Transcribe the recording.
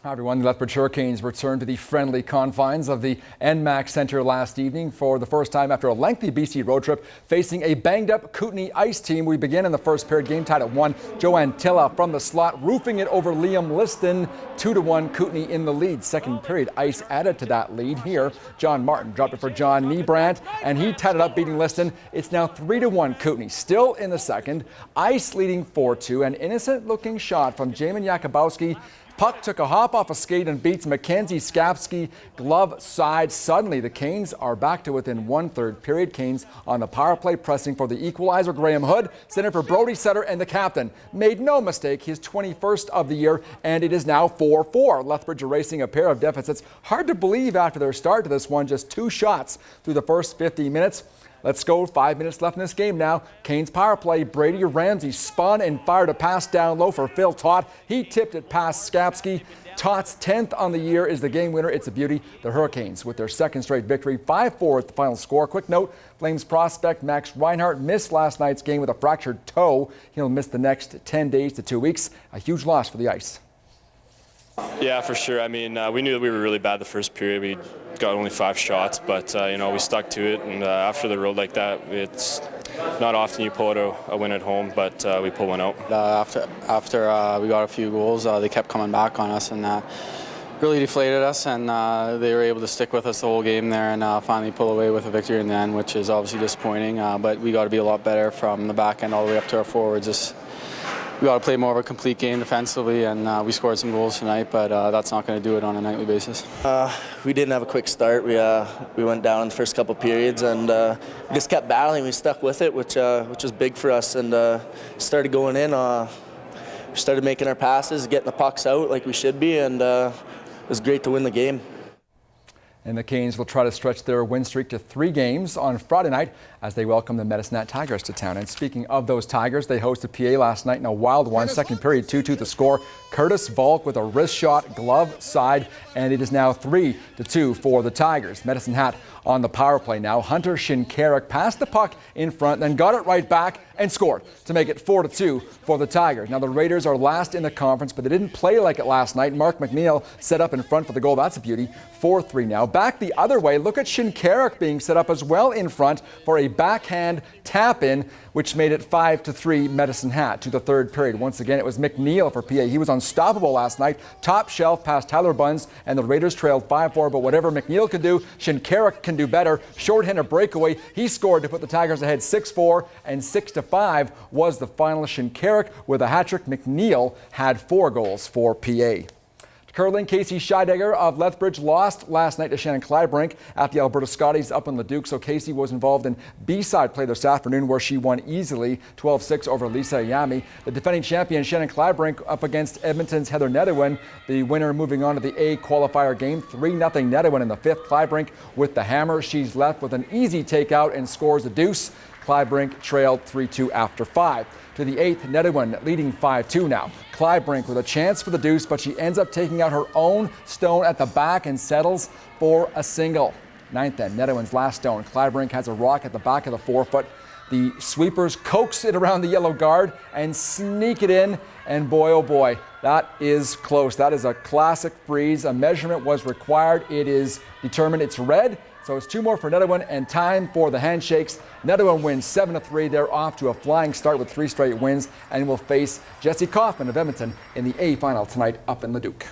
Hi everyone, the Lethbridge Hurricanes returned to the friendly confines of the NMAX Centre last evening for the first time after a lengthy BC road trip, facing a banged-up Kootenay Ice team. We begin in the first period, game tied at 1. Joanne Tilla from the slot, roofing it over Liam Liston. 2-1 Kootenay in the lead. Second period, Ice added to that lead here. John Martin dropped it for John Niebrandt, and he tied it up, beating Liston. It's now 3-1 Kootenay. Still in the second, Ice leading 4-2. An innocent-looking shot from Jamin Jakubowski. Puck took a hop off a skate and beats Mackenzie Skapski glove side. Suddenly, the Canes are back to within 1/3 period. Canes on the power play, pressing for the equalizer. Graham Hood, center for Brody Sutter, and the captain made no mistake, his 21st of the year, and it is now 4-4. Lethbridge erasing a pair of deficits. Hard to believe after their start to this one, just 2 shots through the first 50 minutes. Let's go. 5 minutes left in this game now. Canes power play. Brady Ramsey spun and fired a pass down low for Phil Tott. He tipped it past Skapski. Tott's 10th on the year is the game winner. It's a beauty. The Hurricanes with their second straight victory. 5-4 at the final score. Quick note, Flames prospect Max Reinhart missed last night's game with a fractured toe. He'll miss the next 10 days to 2 weeks. A huge loss for the Ice. Yeah, for sure. I mean, we knew that we were really bad the first period. We got only 5 shots, but we stuck to it. And after the road like that, it's not often you pull out a win at home, but we pulled one out. After we got a few goals, they kept coming back on us and really deflated us. And they were able to stick with us the whole game there and finally pull away with a victory in the end, which is obviously disappointing. But we got to be a lot better from the back end all the way up to our forwards. We got to play more of a complete game defensively, and we scored some goals tonight, but that's not going to do it on a nightly basis. We didn't have a quick start. We went down in the first couple periods, and we just kept battling. We stuck with it, which was big for us, and started going in. We started making our passes, getting the pucks out like we should be, and it was great to win the game. And the Canes will try to stretch their win streak to 3 games on Friday night as they welcome the Medicine Hat Tigers to town. And speaking of those Tigers, they hosted PA last night in a wild one. Second period, 2-2 the score. Curtis Volk with a wrist shot, glove side, and it is now 3-2 for the Tigers. Medicine Hat on the power play now. Hunter Shinkarik passed the puck in front, then got it right back and scored to make it 4-2 for the Tigers. Now the Raiders are last in the conference, but they didn't play like it last night. Mark McNeil set up in front for the goal. That's a beauty. 4-3 now. Back the other way, look at Shinkarik being set up as well in front for a backhand tap-in, which made it 5-3 Medicine Hat to the third period. Once again, it was McNeil for PA. He was unstoppable last night. Top shelf past Tyler Bunz, and the Raiders trailed 5-4, but whatever McNeil can do, Shinkarik can do better. Shorthanded breakaway. He scored to put the Tigers ahead 6-4, and 6-5 was the final. Shinkarik with a hat-trick. McNeil had 4 goals for PA. Curling, Casey Scheidegger of Lethbridge lost last night to Shannon Clybrink at the Alberta Scotties up in Leduc. So Casey was involved in B-side play this afternoon where she won easily 12-6 over Lisa Ayami. The defending champion Shannon Clybrink up against Edmonton's Heather Nedewin. The winner moving on to the A qualifier game. 3-0 Nedewin in the 5th. Clybrink with the hammer. She's left with an easy takeout and scores a deuce. Clybrink trailed 3-2 after 5. To the 8th, Nedewin leading 5-2 now. Clybrink with a chance for the deuce, but she ends up taking out her own stone at the back and settles for a single. 9th then, Nedewin's last stone. Clybrink has a rock at the back of the 4-foot. The sweepers coax it around the yellow guard and sneak it in, and boy, oh boy, that is close. That is a classic freeze. A measurement was required. It is determined it's red. So it's 2 more for Nedewin and time for the handshakes. Nedewin wins 7-3. They're off to a flying start with 3 straight wins and will face Jesse Kaufman of Edmonton in the A final tonight up in Leduc.